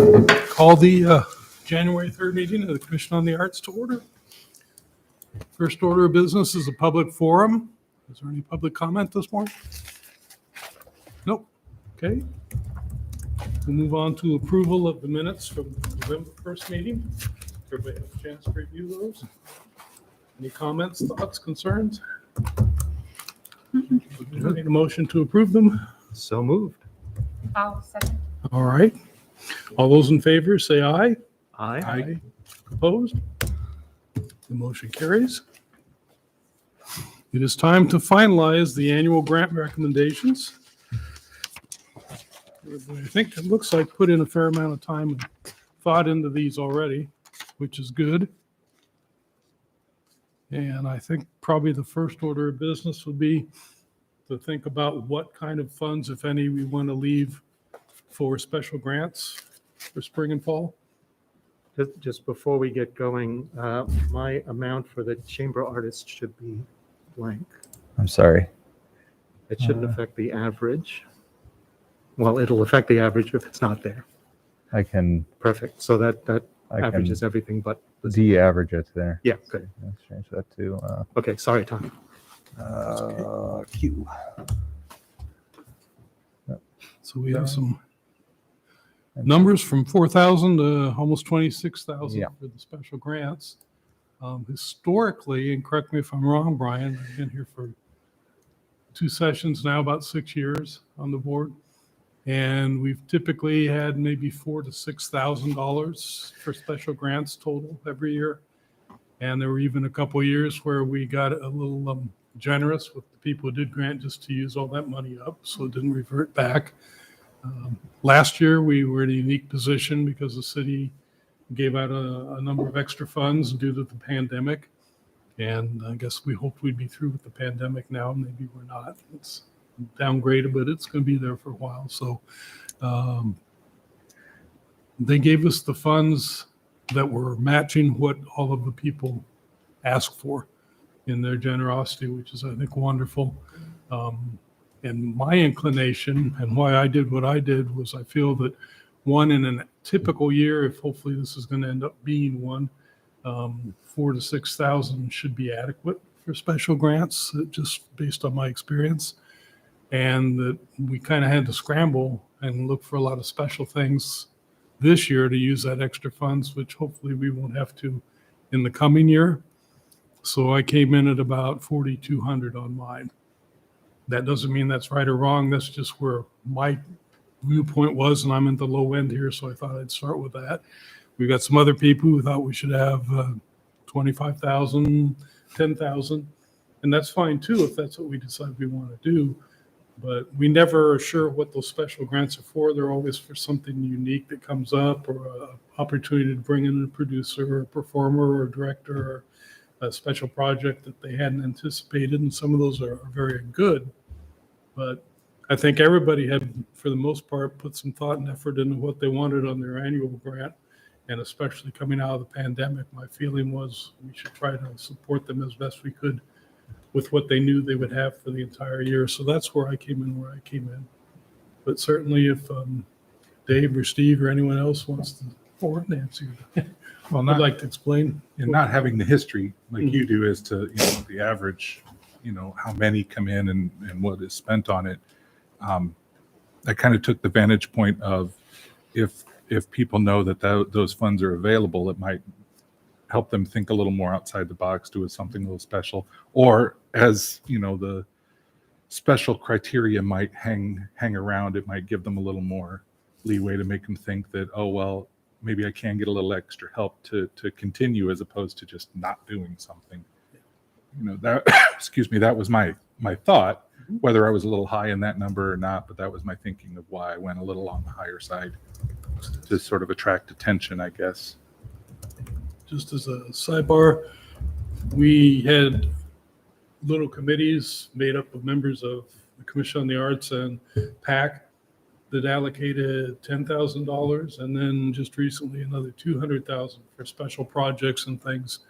Call the January 3rd meeting of the Commission on the Arts to order. First order of business is a public forum. Is there any public comment this morning? Nope. Okay. We'll move on to approval of the minutes from the November 1st meeting. Everybody have a chance to review those. Any comments, thoughts, concerns? Need a motion to approve them? So moved. I'll second. All right. All those in favor, say aye. Aye. Opposed? The motion carries. It is time to finalize the annual grant recommendations. I think it looks like put in a fair amount of time and thought into these already, which is good. And I think probably the first order of business would be to think about what kind of funds, if any, we want to leave for special grants for spring and fall. Just before we get going, my amount for the chamber artist should be blank. I'm sorry. It shouldn't affect the average. Well, it'll affect the average if it's not there. I can Perfect. So that I averages can everything but the de-average it there. Yeah, good. Let's change that to Okay, sorry, Tom. Q. So we have some numbers from 4,000 to almost 26,000 Yeah. for the special grants. Historically, and correct me if I'm wrong, Brian, I've been here for 2 sessions now, about 6 years on the board. And we've typically had maybe $4,000 to $6,000 for special grants total every year. And there were even a couple of years where we got a little generous with the people who did grant just to use all that money up, so it didn't revert back. Last year, we were in a unique position because the city gave out a number of extra funds due to the pandemic. And I guess we hoped we'd be through with the pandemic now. Maybe we're not. It's downgraded, but it's going to be there for a while. So they gave us the funds that were matching what all of the people asked for in their generosity, which is, I think, wonderful. And my inclination and why I did what I did was I feel that one, in a typical year, if hopefully this is going to end up being one, 4,000 to 6,000 should be adequate for special grants, just based on my experience. And that we kind of had to scramble and look for a lot of special things this year to use that extra funds, which hopefully we won't have to in the coming year. So I came in at about 4,200 on mine. That doesn't mean that's right or wrong. That's just where my viewpoint was, and I'm in the low end here, so I thought I'd start with that. We've got some other people who thought we should have 25,000, 10,000, and that's fine too if that's what we decide we want to do. But we never are sure what those special grants are for. They're always for something unique that comes up, or an opportunity to bring in a producer or a performer or a director, or a special project that they hadn't anticipated, and some of those are very good. But I think everybody had, for the most part, put some thought and effort into what they wanted on their annual grant, and especially coming out of the pandemic, my feeling was we should try to support them as best we could with what they knew they would have for the entire year. So that's where I came in. But certainly if Dave or Steve or anyone else wants to, or Nancy, Well, would like to explain. and not having the history like you do as to, the average, how many come in and what is spent on it. I kind of took the vantage point of if people know that those funds are available, it might help them think a little more outside the box, do something a little special, or as the special criteria might hang around, it might give them a little more leeway to make them think that, oh, well, maybe I can get a little extra help to continue, as opposed to just not doing something. That excuse me, that was my thought, whether I was a little high in that number or not, but that was my thinking of why I went a little on the higher side, to sort of attract attention, I guess. Just as a sidebar, we had little committees made up of members of the Commission on the Arts and PAC that allocated $10,000, and then just recently another $200,000 for special projects and things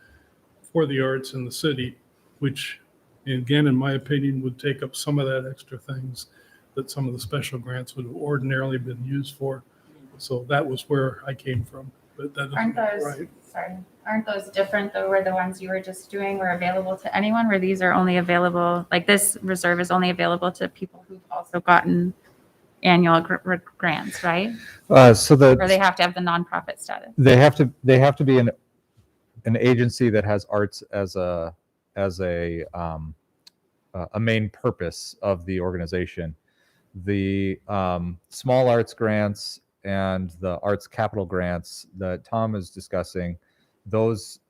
for the arts in the city, which, again, in my opinion, would take up some of that extra things that some of the special grants would have ordinarily been used for. So that was where I came from. But that Aren't isn't those, right. sorry, aren't those different though, where the ones you were just doing were available to anyone, where these are only available, like this reserve is only available to people who've also gotten annual grants, right? So Or they have to have the nonprofit status. they have to be an agency that has arts as a main purpose of the organization. The small arts grants and the arts capital grants that Tom is discussing, those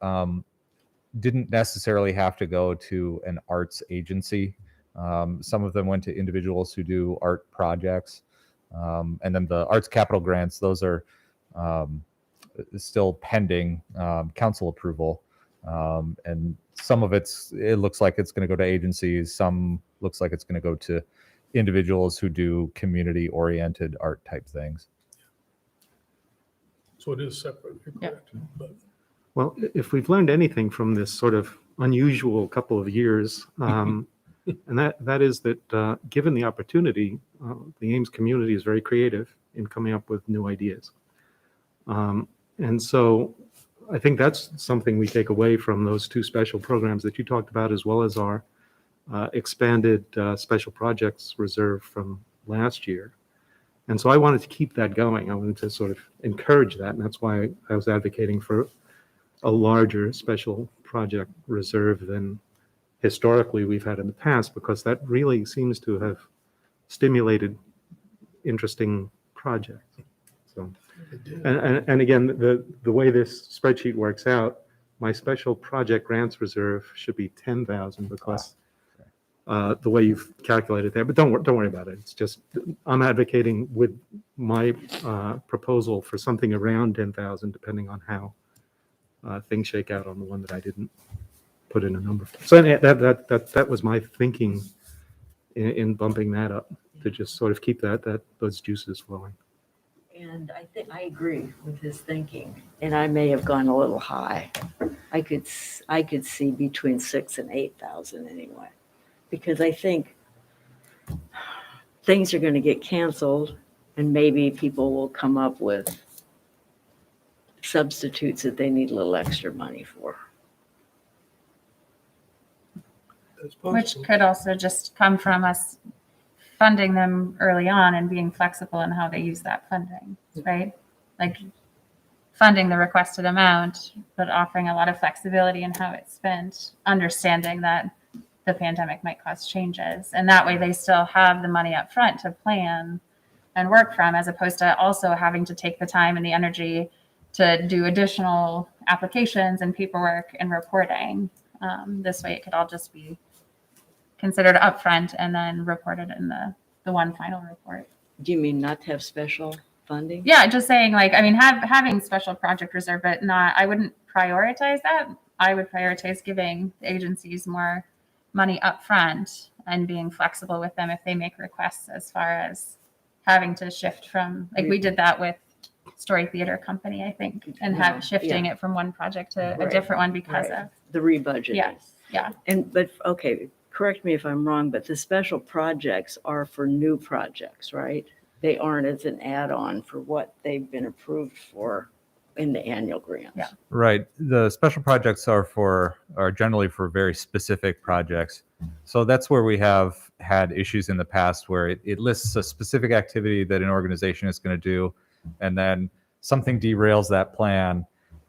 didn't necessarily have to go to an arts agency. Some of them went to individuals who do art projects. And then the arts capital grants, those are still pending council approval. And some of it looks like it's going to go to agencies. Some looks like it's going to go to individuals who do community-oriented art type things. So it is separate. You're Yeah. correct. But Well, if we've learned anything from this sort of unusual couple of years, and that is that given the opportunity, the Ames community is very creative in coming up with new ideas. And so I think that's something we take away from those two special programs that you talked about, as well as our expanded special projects reserve from last year. And so I wanted to keep that going. I wanted to sort of encourage that. And that's why I was advocating for a larger special project reserve than historically we've had in the past, because that really seems to have stimulated interesting projects. So, and again, the way this spreadsheet works out, my special project grants reserve should be 10,000 because the way you've calculated there, but don't worry about it. It's just, I'm advocating with my proposal for something around 10,000, depending on how things shake out on the one that I didn't put in a number. So that was my thinking in bumping that up, to just sort of keep those juices flowing. And I think I agree with his thinking, and I may have gone a little high. I could see between 6,000 and 8,000 anyway, because I think things are going to get canceled, and maybe people will come up with substitutes that they need a little extra money for. that's Which possible. could also just come from us funding them early on and being flexible in how they use that funding, right? Like funding the requested amount, but offering a lot of flexibility in how it's spent, understanding that the pandemic might cause changes. And that way they still have the money up front to plan and work from, as opposed to also having to take the time and the energy to do additional applications and paperwork and reporting. This way it could all just be considered upfront and then reported in the one final report. Do you mean not to have special funding? Yeah, just saying, like, I mean, having special project reserve, but not, I wouldn't prioritize that. I would prioritize giving the agencies more money upfront and being flexible with them if they make requests, as far as having to shift from, like we did that with Story Theater Company, I think, and shifting it from one project to a Right. different one because Right. of, The rebudgeting. Yes, yeah. But okay, correct me if I'm wrong, but the special projects are for new projects, right? They aren't as an add-on for what they've been approved for in the annual grants. Yeah. Right. The special projects are generally for very specific projects. So that's where we have had issues in the past where it lists a specific activity that an organization is going to do, and then something derails that plan,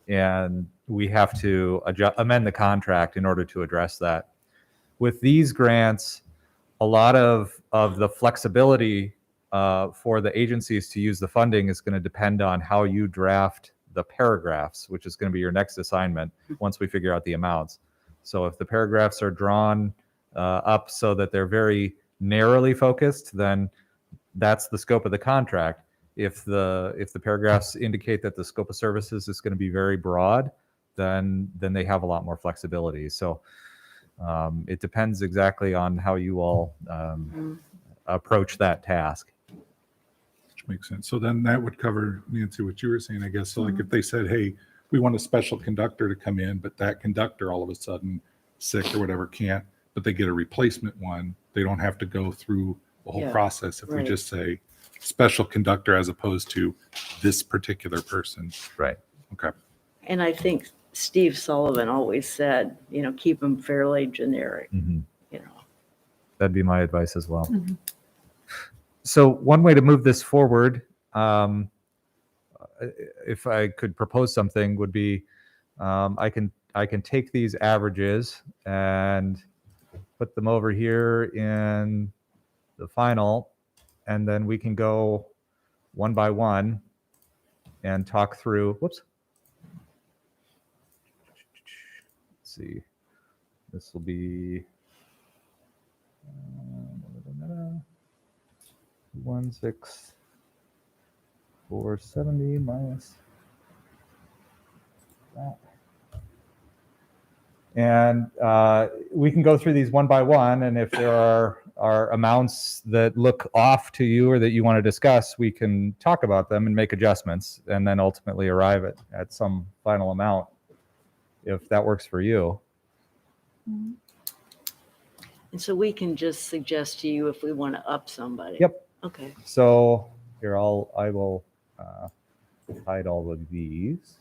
and we have to amend the contract in order to address that. With these grants, a lot of the flexibility for the agencies to use the funding is going to depend on how you draft the paragraphs, which is going to be your next assignment once we figure out the amounts. So if the paragraphs are drawn up so that they're very narrowly focused, then that's the scope of the contract. If the paragraphs indicate that the scope of services is going to be very broad, then they have a lot more flexibility. So it depends exactly on how you all approach that task. Which makes sense. So then that would cover, Nancy, what you were saying, I guess. So like if they said, hey, we want a special conductor to come in, but that conductor all of a sudden sick or whatever can't, but they get a replacement one, they don't have to go through the whole Yeah, process. If we right. just say, special conductor as opposed to this particular person. Right. Okay. And I think Steve Sullivan always said, keep them fairly generic, Mhm. you know. That'd be my advice as well. Mhm. So one way to move this forward, if I could propose something, would be I can take these averages and put them over here in the final, and then we can go one by one and talk through. Whoops. Let's see. This will be 1,6,470 minus that. And we can go through these one by one, and if there are amounts that look off to you or that you want to discuss, we can talk about them and make adjustments, and then ultimately arrive at some final amount, if that works for you. Mhm. And so we can just suggest to you if we want to up somebody. Yep. Okay. So here I will hide all of these.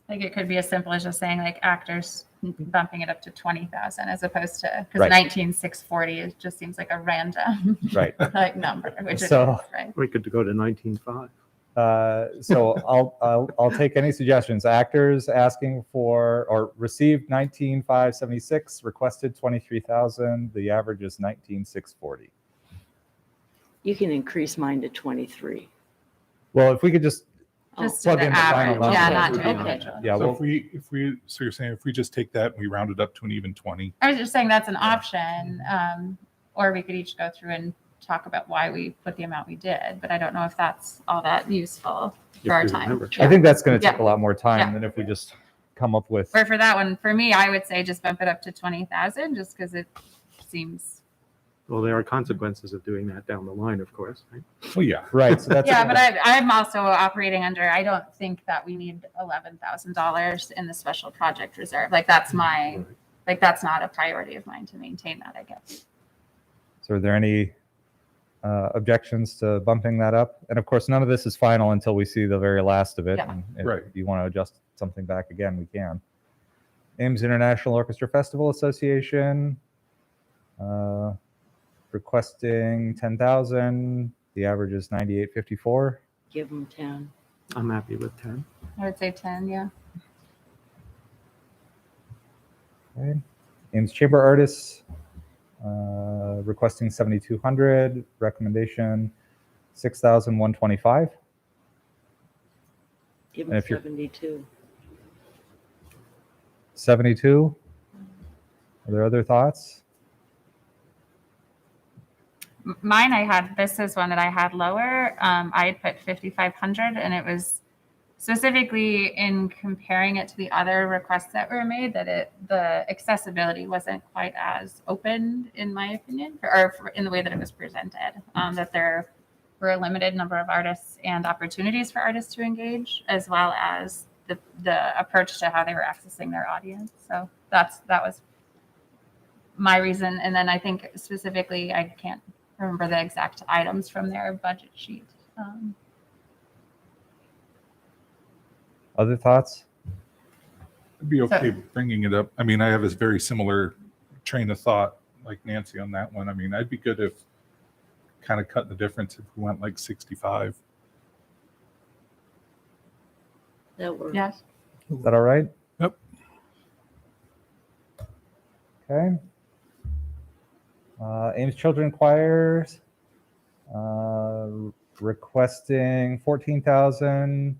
Like it could be as simple as just saying like actors bumping it up to 20,000 as opposed to, because Right. 19,640 it just seems like a random Right. like number, which So- it is, right? We could go to 19.5. So I'll take any suggestions. Actors asking for or received 19,576, requested 23,000. The average is 19,640. You can increase mine to 23. Well, if we could just Just plug to the in the final average, number. yeah, Okay. not to Okay. individual. yeah, So well, so you're saying if we just take that and we round it up to an even 20, I was just saying that's an option, or we could each go through and talk about why we put the amount we did, but I don't know if that's all that useful If for our we time. remember. I think that's going to take Yeah. a lot more time Yeah. than if we just come up with. Or for that one, for me, I would say just bump it up to 20,000 just because it seems. Well, there are consequences of doing that down the line, of course. Right? well, yeah. Right. So that's Yeah, but I'm also operating under, I don't think that we need $11,000 in the special project reserve. Like that's my, like that's not a priority of mine to maintain that, I guess. So are there any objections to bumping that up? And of course, none of this is final until we see the very last of it. Yeah. And if Right. you want to adjust something back again, we can. Ames International Orchestra Festival Association requesting 10,000. The average is 98.54. Give them 10. I'm happy with 10. I would say 10, yeah. Okay. Ames Chamber Artists requesting 7,200. Recommendation 6,125. Give And them if you're- 72. 72. Are there other thoughts? Mine, this is one that I had lower. I had put 5,500 and it was specifically in comparing it to the other requests that were made that the accessibility wasn't quite as open in my opinion, in the way that it was presented, that there were a limited number of artists and opportunities for artists to engage, as well as the approach to how they were accessing their audience. So that was my reason. And then I think specifically, I can't remember the exact items from their budget sheet. Other thoughts? I'd be okay bringing it up. I mean, I have a very similar train of thought like Nancy on that one. I mean, I'd be good if kind of cut the difference if we went like 65. That works. Yes. Is that all right? Yep. Okay. Ames Children Choirs requesting 14,000.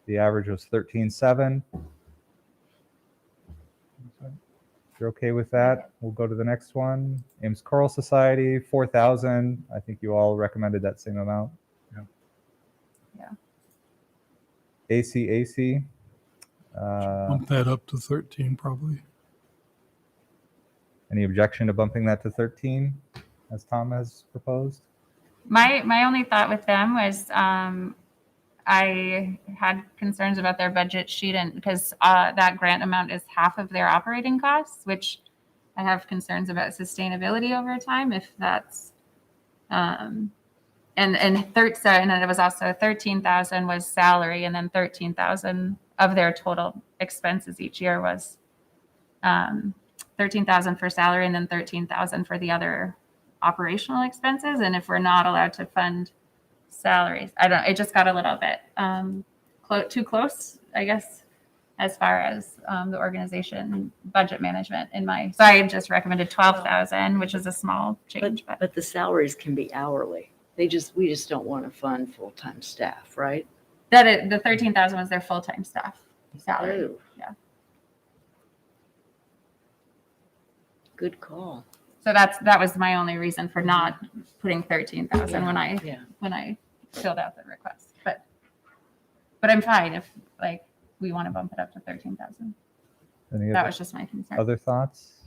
The average was 13,700. If you're okay with that, we'll go to the next one. Ames Choral Society, 4,000. I think you all recommended that same amount. Yeah. ACAC. Bump that up to 13 probably. Any objection to bumping that to 13, as Tom has proposed? My only thought with them was I had concerns about their budget sheet, and because that grant amount is half of their operating costs, which I have concerns about sustainability over time if that's And then it was also 13,000 was salary, and then 13,000 of their total expenses each year was 13,000 for salary, and then 13,000 for the other operational expenses. And if we're not allowed to fund salaries, it just got a little bit too close, I guess, as far as the organization budget management so I just recommended 12,000, which is a small change, but But the salaries can be hourly. We just don't want to fund full-time staff, right? the 13,000 was their full-time staff salary. Oh. Yeah. Good call. So that was my only reason for not putting 13,000 when I filled out the request. But I'm fine if we want to bump it up to 13,000. Any That other, was just my concern. other thoughts?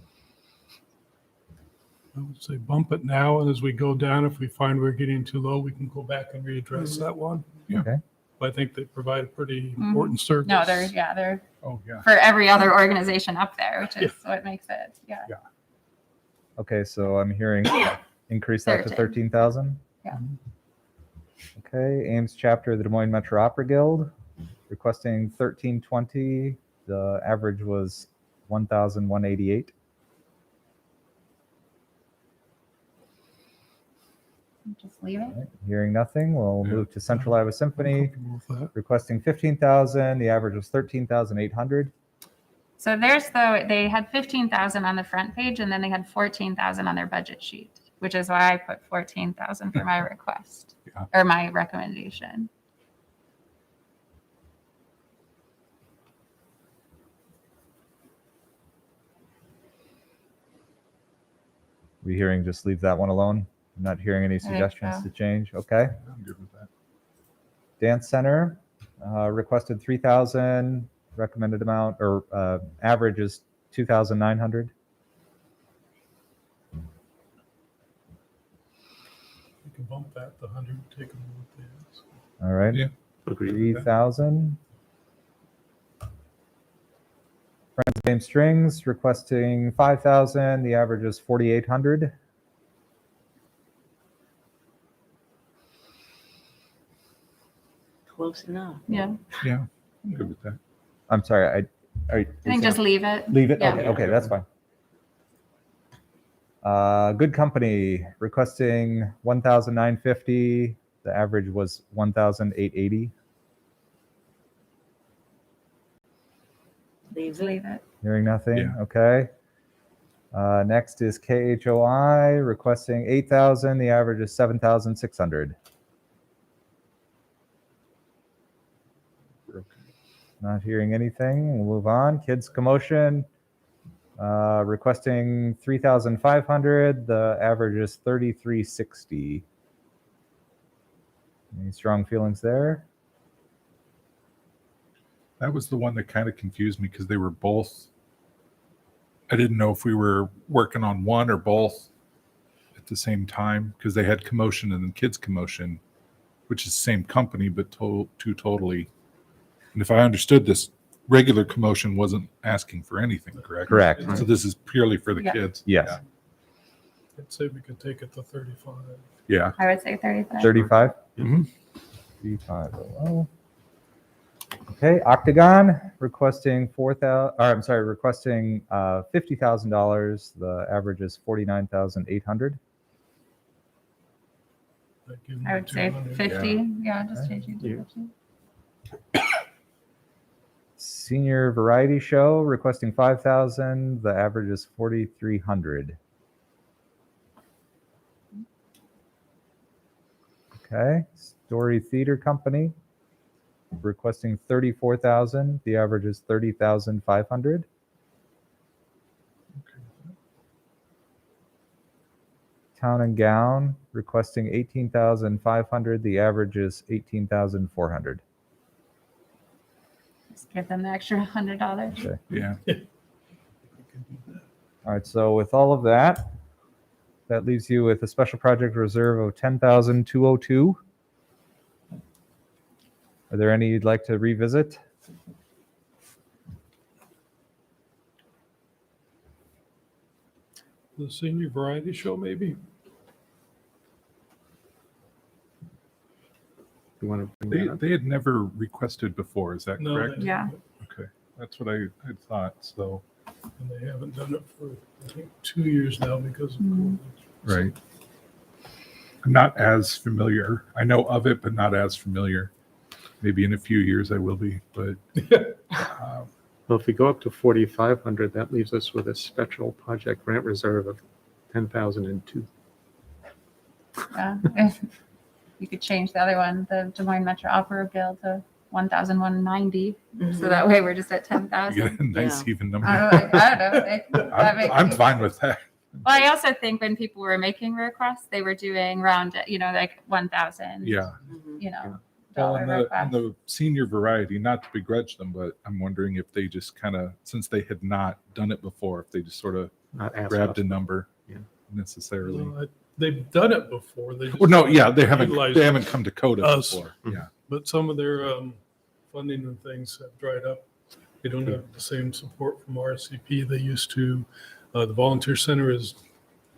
I would say bump it now, and as we go down, if we find we're getting too low, we can go back and readdress that one. Yeah. Okay. But I think they provide a pretty important service. No, they're Oh, yeah. for every other organization up there, which is what makes it. Yeah. Okay, so I'm hearing increase that to 13. 13,000? Yeah. Okay, Ames chapter of the Des Moines Metro Opera Guild requesting 1,320. The average was 1,188. Just leave it. Hearing nothing, we'll Yeah. move to Central Iowa I'm Symphony comfortable with that. requesting 15,000. The average was 13,800. So they had 15,000 on the front page, and then they had 14,000 on their budget sheet, which is why I put 14,000 for my request Yeah. or my recommendation. We hearing just leave that one alone? I'm not hearing any think suggestions so. to change. Okay. I'm good with that. Dance Center requested 3,000. Recommended amount or average is 2,900. We can bump that to 100, take them with this. All right. Yeah. Agreed. 3,000. Friends Name Strings requesting 5,000. The average is 4,800. Close enough. Yeah. Yeah. I'm good with that. I'm sorry. I think just leave it. leave it. Yeah. Okay, that's fine. Good Company requesting 1,950. The average was 1,880. Just leave it. Hearing nothing. Yeah. Okay. Next is KHOI requesting 8,000. The average is 7,600. Not hearing anything. We'll move on. Kids Commotion requesting 3,500. The average is 3,360. Any strong feelings there? That was the one that kind of confused me because they were both. I didn't know if we were working on one or both at the same time because they had Commotion and then Kids Commotion, which is the same company but two totally. And if I understood this, regular Commotion wasn't asking for anything, correct? Correct. So this is purely for the Yeah. kids. Yes. I'd say we could take it to 35. Yeah. I would say 35. 35? Mhm. 35. Oh. Okay, Octagon requesting requesting $50,000. The average is 49,800. That gives me I would say 200. 50. Yeah, just change it to Yeah. 50. Senior Variety Show requesting 5,000. The average is 4,300. Okay, Story Theater Company requesting 34,000. The average is 30,500. Town and Gown requesting 18,500. The average is 18,400. Just give them the extra $100. Okay. Yeah. We could do that. All right, so with all of that, that leaves you with a special project reserve of 10,202. Are there any you'd like to revisit? The senior variety show, maybe? you want to bring that up. They had never requested before, is that No, correct? they- Yeah. Okay, that's what I thought, so, And they haven't done it for, I think, 2 years now because of Mhm. COVID. right. I'm not as familiar. I know of it, but not as familiar. Maybe in a few years I will be, but Well, if we go up to 4,500, that leaves us with a special project grant reserve of 10,002. Yeah. You could change the other one, the Des Moines Metro Opera Guild, to 1,190. So that way we're just at you 10,000. get a nice Yeah. even number. I don't know. That makes I'm me- fine with that. Well, I also think when people were making requests, they were doing around, like 1,000. Yeah. Mhm. Well, Dollar and request. the senior variety, not to begrudge them, but I'm wondering if they just kind of, since they had not done it before, if they just sort of Not asked grabbed us. a number Yeah. necessarily. Well, they've done it before. They just Well, no, yeah, they haven't utilized come to code us. before. Mhm. Yeah. But some of their funding and things have dried up. They don't have the same support from RCP they used to. The volunteer center is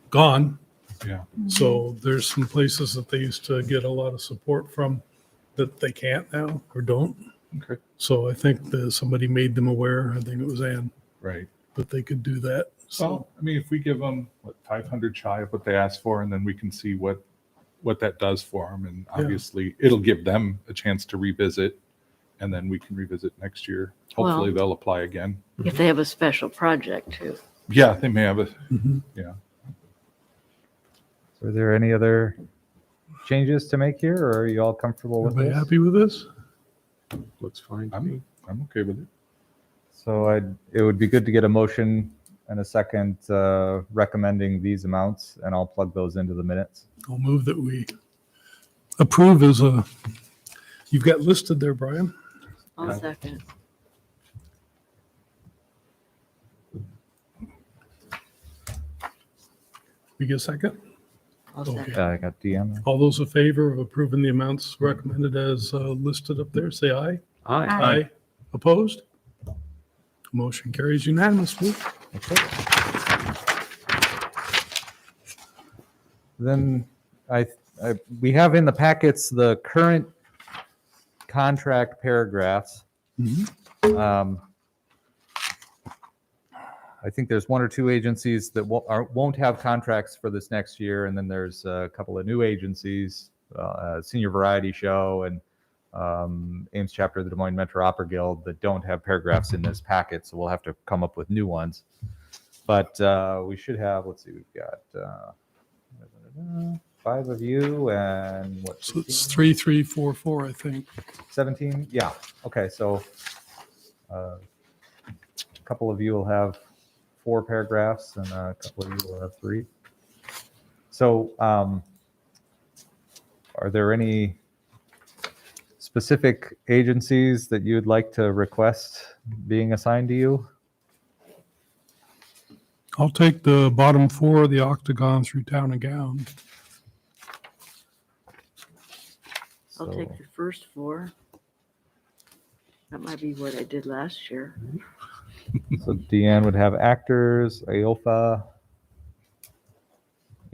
gone. Yeah. So there's some places that they used to get a lot of support from that they can't now or don't. Okay. So I think that somebody made them aware. I think it was Ann, Right. that they could do that. So Well, I mean, if we give them 500 shy of what they asked for, and then we can see what that does for them, and obviously it'll give them a chance to revisit, and then we can revisit next year. Hopefully Well- they'll apply again. If they have a special project too. Yeah, they may have a. mhm. Yeah. So are there any other changes to make here, or are you all comfortable with Everybody this? happy with this? Looks fine to me. I'm okay with it. So it would be good to get a motion and a second recommending these amounts, and I'll plug those into the minutes. I'll move that we approve you've got listed there, Brian. I'll second. We get a second? I'll Okay. second. I got DM. All those in favor of approving the amounts recommended as listed up there, say aye. Aye. Aye. Opposed? Motion carries unanimously. Then we have in the packets the current contract paragraphs. Um, I think there's one or two agencies that won't have contracts for this next year, and then there's a couple of new agencies, Senior Variety Show and Ames Chapter of the Des Moines Metro Opera Guild, that don't have paragraphs in this packet, so we'll have to come up with new ones. But we should have, let's see, we've got 5 of you and what? So it's 15? 3344, I think. 17? Yeah. Okay. So a couple of you will have 4 paragraphs and a couple of you will have 3. So are there any specific agencies that you'd like to request being assigned to you? I'll take the bottom 4 of the Octagon through Town and Gown. I'll So- take the first 4. That might be what I did last year. So Deanne would have actors, IOFA,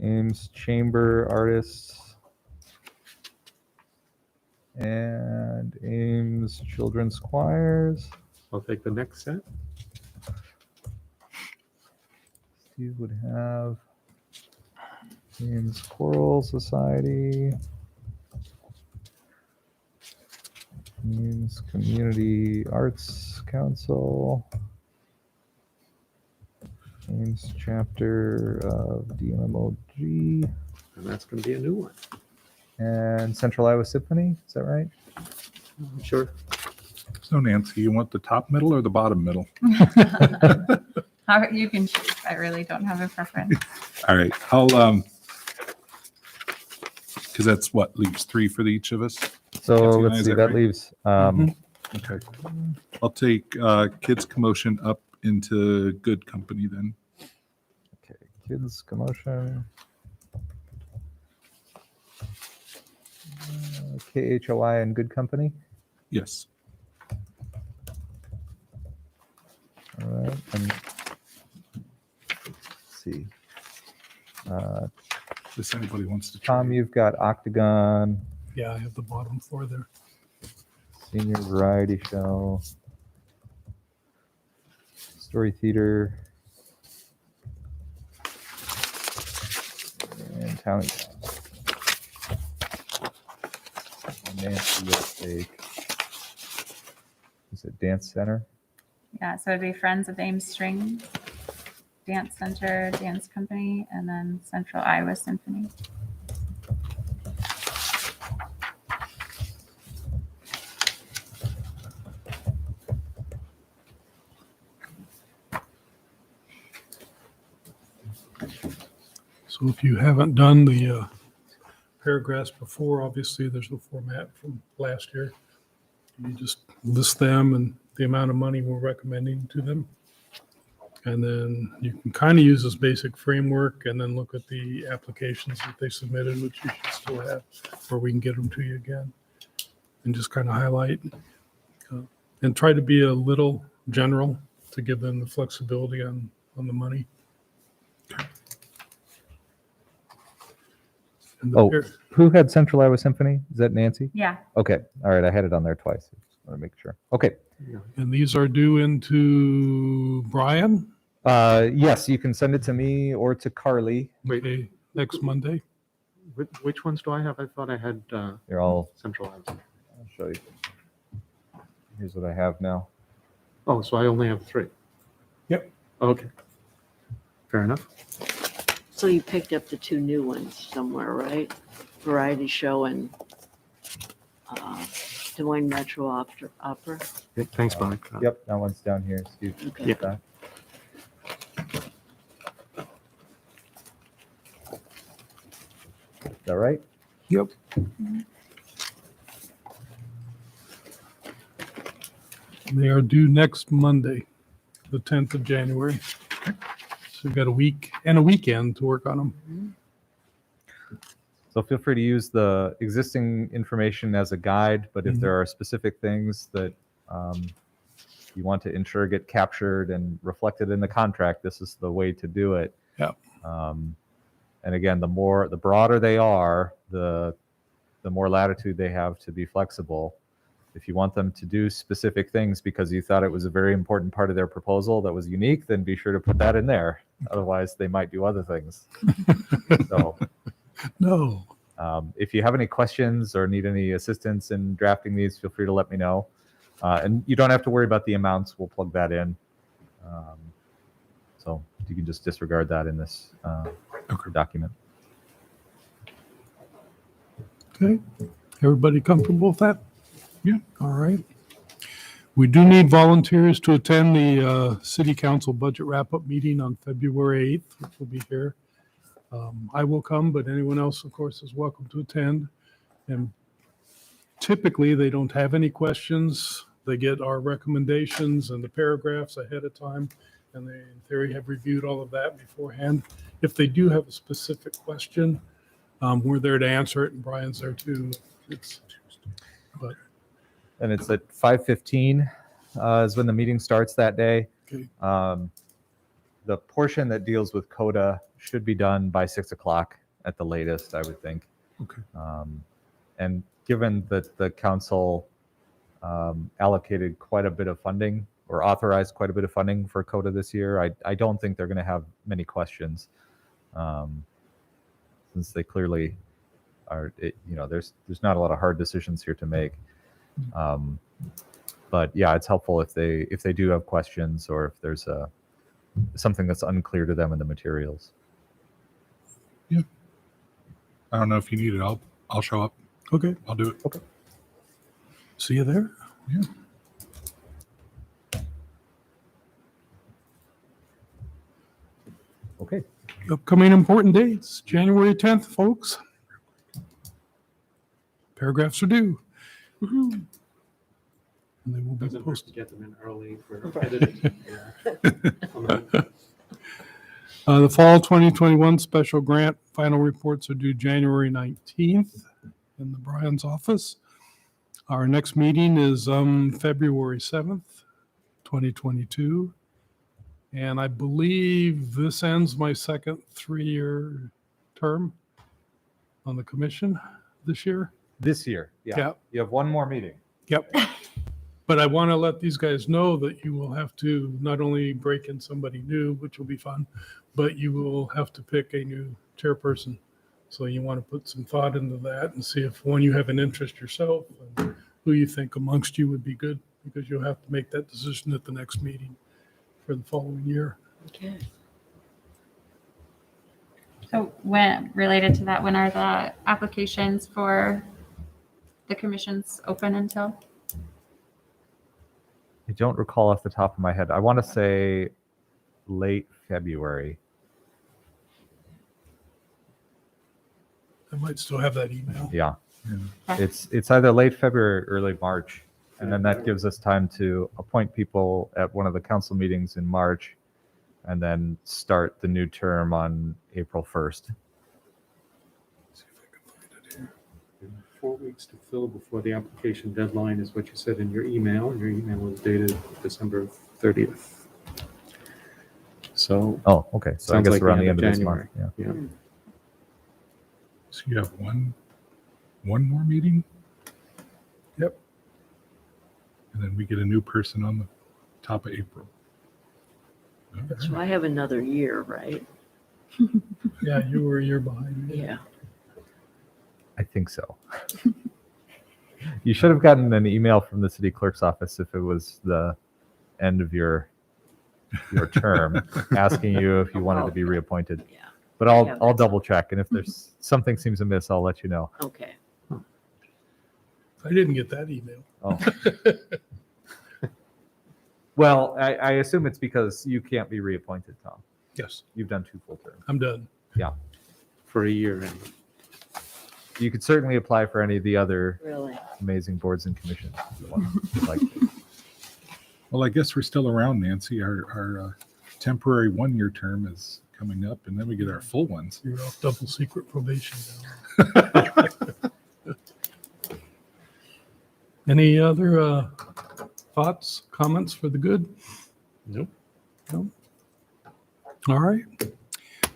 Ames Chamber artists, and Ames Children's Choirs. I'll take the next set. Steve would have Ames Choral Society, Ames Community Arts Council, Ames Chapter of DMOG, And that's going to be a new one. and Central Iowa Symphony. Is that right? Sure. So Nancy, you want the top middle or the bottom middle? You can choose. I really don't have a preference. All right, I'll because that's what leaves 3 for each of us. So Nancy and I, let's is see. that That right? leaves. Okay, I'll take Kids Commotion up into Good Company then. Okay, Kids Commotion. KHOI and Good Company. Yes. All right. And let's see. If anybody wants to. Tom, trade. you've got Octagon. Yeah, I have the bottom four there. Senior variety show, story theater, and town. Nancy Steak. Is it Dance Center? Yeah, so it'd be Friends of Ames String, Dance Center, Dance Company, and then Central Iowa Symphony. So if you haven't done the paragraphs before, obviously there's no format from last year. You just list them and the amount of money we're recommending to them. And then you can kind of use this basic framework and then look at the applications that they submitted, which you should still have, or we can get them to you again. And just kind of highlight and try to be a little general to give them the flexibility on the money. And the Oh. par- Who had Central Iowa Symphony? Is that Nancy? Yeah, Okay. All right. I had it on there twice. Just want to make sure. Okay. And these are due into Brian, Yes, you can send it to me or to Carly. Wait. okay, next Monday. Which ones do I have? I thought I had They're all, Central Iowa. I'll show you. Here's what I have now. Oh, so I only have 3. Yep. Okay. Fair enough. So you picked up the 2 new ones somewhere, right? Variety show and Des Moines Metro Opera. Okay, thanks, Bob. Yep, that one's down here. Steve. Okay. Yeah. That. Is that right? Yep. They are due next Monday, the 10th of January. So we've got a week and a weekend to work on them. So feel free to use the existing information as a guide, but if there are specific things that you want to ensure get captured and reflected in the contract, this is the way to do it. Yep. And again, the broader they are, the more latitude they have to be flexible. If you want them to do specific things because you thought it was a very important part of their proposal that was unique, then be sure to put that in there. Otherwise, they might do other things. So No. if you have any questions or need any assistance in drafting these, feel free to let me know. And you don't have to worry about the amounts. We'll plug that in. So you can just disregard that in this document. Okay. Everybody comfortable with that? Yeah. All right. We do need volunteers to attend the city council budget wrap-up meeting on February 8th, which will be here. I will come, but anyone else, of course, is welcome to attend. And typically, they don't have any questions. They get our recommendations and the paragraphs ahead of time, and they, in theory, have reviewed all of that beforehand. If they do have a specific question, we're there to answer it, and Brian's there too. And it's at 5:15 is when the meeting starts that day. Okay. The portion that deals with CODA should be done by 6 o'clock at the latest, I would think. Okay. And given that the council allocated quite a bit of funding or authorized quite a bit of funding for CODA this year, I don't think they're going to have many questions, since they clearly are. There's not a lot of hard decisions here to make. But yeah, it's helpful if they do have questions or if there's something that's unclear to them in the materials. I don't know if you need it. I'll show up. Okay. I'll do it. Okay. See you there. Yeah. Okay. Upcoming important dates, January 10th, folks. Paragraphs are due. Woohoo. And they will be Doesn't hurt to posted. get them in early for Right. editing. The fall 2021 special grant final reports are due January 19th in the Brian's office. Our next meeting is February 7th, 2022. And I believe this ends my second 3-year term on the commission this year. This year, yeah. Yeah. You have one more meeting. Yep. But I want to let these guys know that you will have to not only break in somebody new, which will be fun, but you will have to pick a new chairperson. So you want to put some thought into that and see if one, you have an interest yourself and who you think amongst you would be good, because you'll have to make that decision at the next meeting for the following year. Okay. So when, related to that, when are the applications for the commissions open until? I don't recall off the top of my head. I want to say late February. I might still have that email. Yeah. Okay. It's either late February or early March. And then that gives us time to appoint people at one of the council meetings in March and then start the new term on April 1st. See if I can find it here. 4 weeks to fill before the application deadline is what you said in your email. Your email was dated December 30th. So, Oh, okay. So I Sounds guess like around the the end end of of this month. Yeah. yeah. So you have one more meeting? Yep. And then we get a new person on the top of April. Okay. So I have another year, right? Yeah, you were a year behind me. Yeah. I think so. You should have gotten an email from the city clerk's office if it was the end of your term, asking you if you wanted to be reappointed. Yeah. But I have I'll that. double check, and if there's something seems amiss, I'll let you know. Okay. I didn't get that email. Oh. Well, I assume it's because you can't be reappointed, Tom. Yes, You've done 2 full terms. I'm done. For a year. And You could certainly apply for any of the other Really? amazing boards and commissions if you would like to. Well, I guess we're still around, Nancy. Our temporary 1-year term is coming up, and then we get our full ones. You're off double secret probation now. Any other thoughts, comments for the good? Nope. No? All right.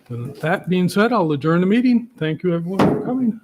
With that being said, I'll adjourn the meeting. Thank you, everyone, for coming.